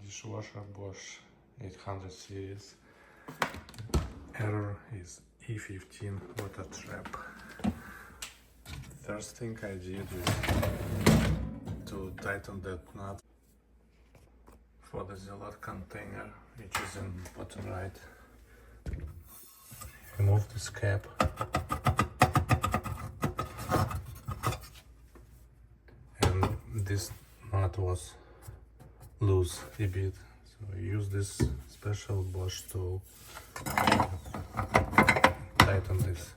dishwasher Bosch 800 series. Error is E15 water trap. First thing I did is to tighten that nut for the zealot container, which is in bottom right. Remove this cap. And this nut was loose a bit, so I use this special Bosch tool to tighten this.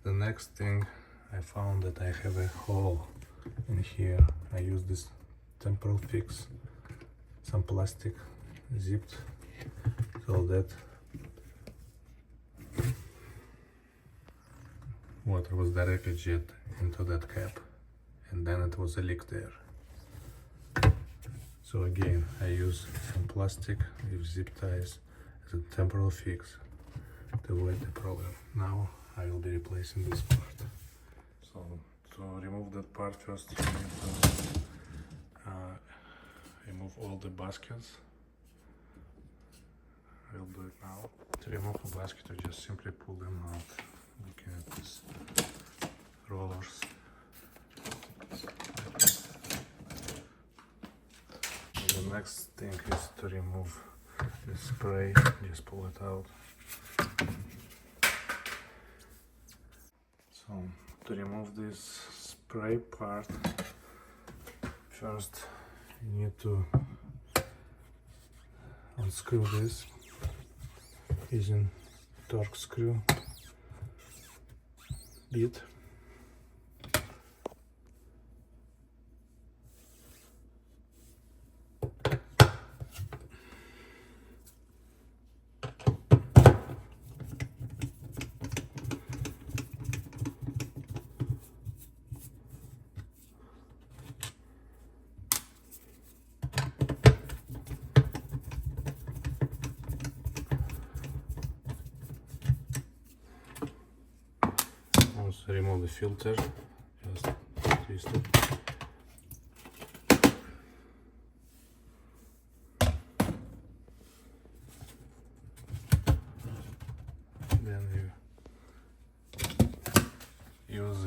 The next thing, I found that I have a hole in here. I use this temporal fix, some plastic zipped so that water was directly jet into that cap, and then it was a leak there. So again, I use some plastic with zip ties as a temporal fix to avoid the problem. Now I will be replacing this part. So to remove that part, first you need to remove all the baskets. I will do it now. To remove a basket, you just simply pull them out. Looking at these rollers. And the next thing is to remove the spray. Just pull it out. So to remove this spray part, first you need to unscrew this using torque screw bit. Also remove the filter, just twist it. Then you use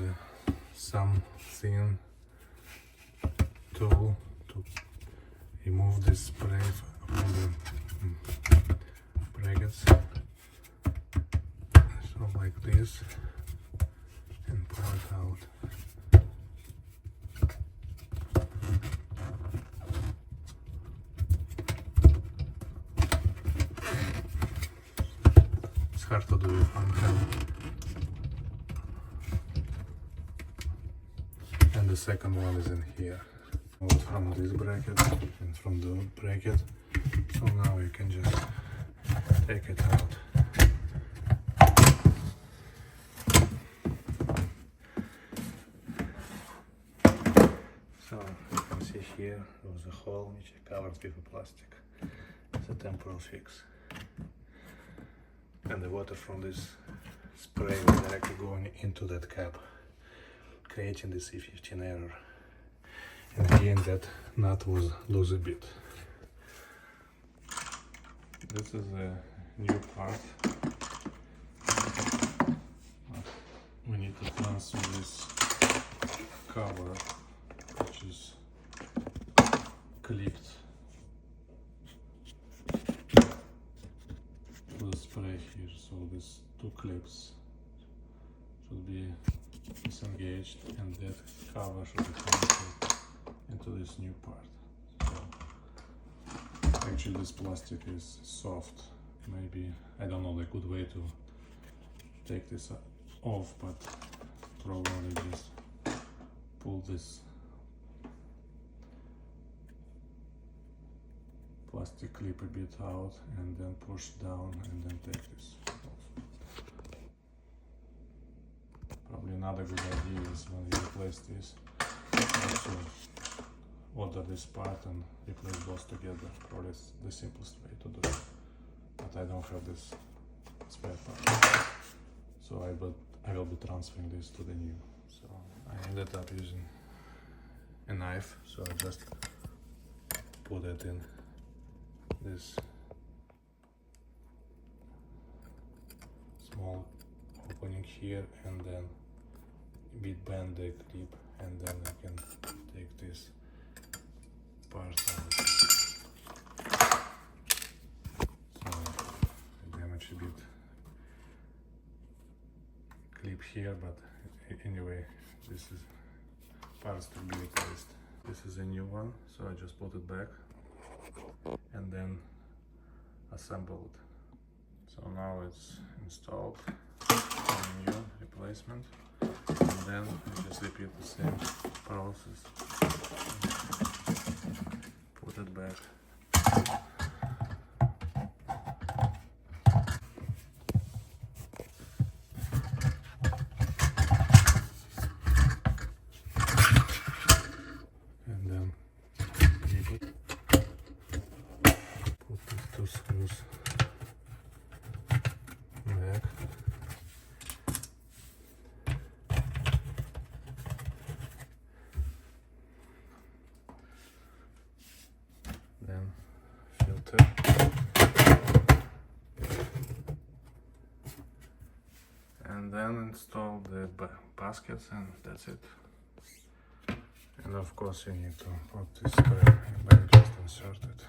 some thin tool to remove this spray from the brackets. So like this. And pour it out. It's hard to do with one hand. And the second one is in here. Out from this bracket and from the bracket. So now you can just take it out. So you can see here there was a hole which I covered with a plastic. It's a temporal fix. And the water from this spray was directly going into that cap, creating this E15 error. And again, that nut was loose a bit. This is a new part. We need to transfer this cover, which is clipped to the spray here. So these two clips should be disengaged, and that cover should be connected into this new part. So actually this plastic is soft. Maybe, I don't know the good way to take this off, but probably just pull this plastic clip a bit out and then push down and then take this off. Probably another good idea is when you replace this, also order this part and replace both together. Probably it's the simplest way to do it. But I don't have this spare part, so I will be transferring this to the new. So I ended up using a knife, so I just put it in this small opening here, and then bit bend the clip, and then I can take this part out. So I damage a bit clip here, but anyway, this is parts to be replaced. This is a new one, so I just put it back and then assemble it. So now it's installed, new replacement, and then I just repeat the same process. Put it back. And then clip it. Put these two screws back. Then filter. And then install the baskets, and that's it. And of course you need to put this spare back, just insert it.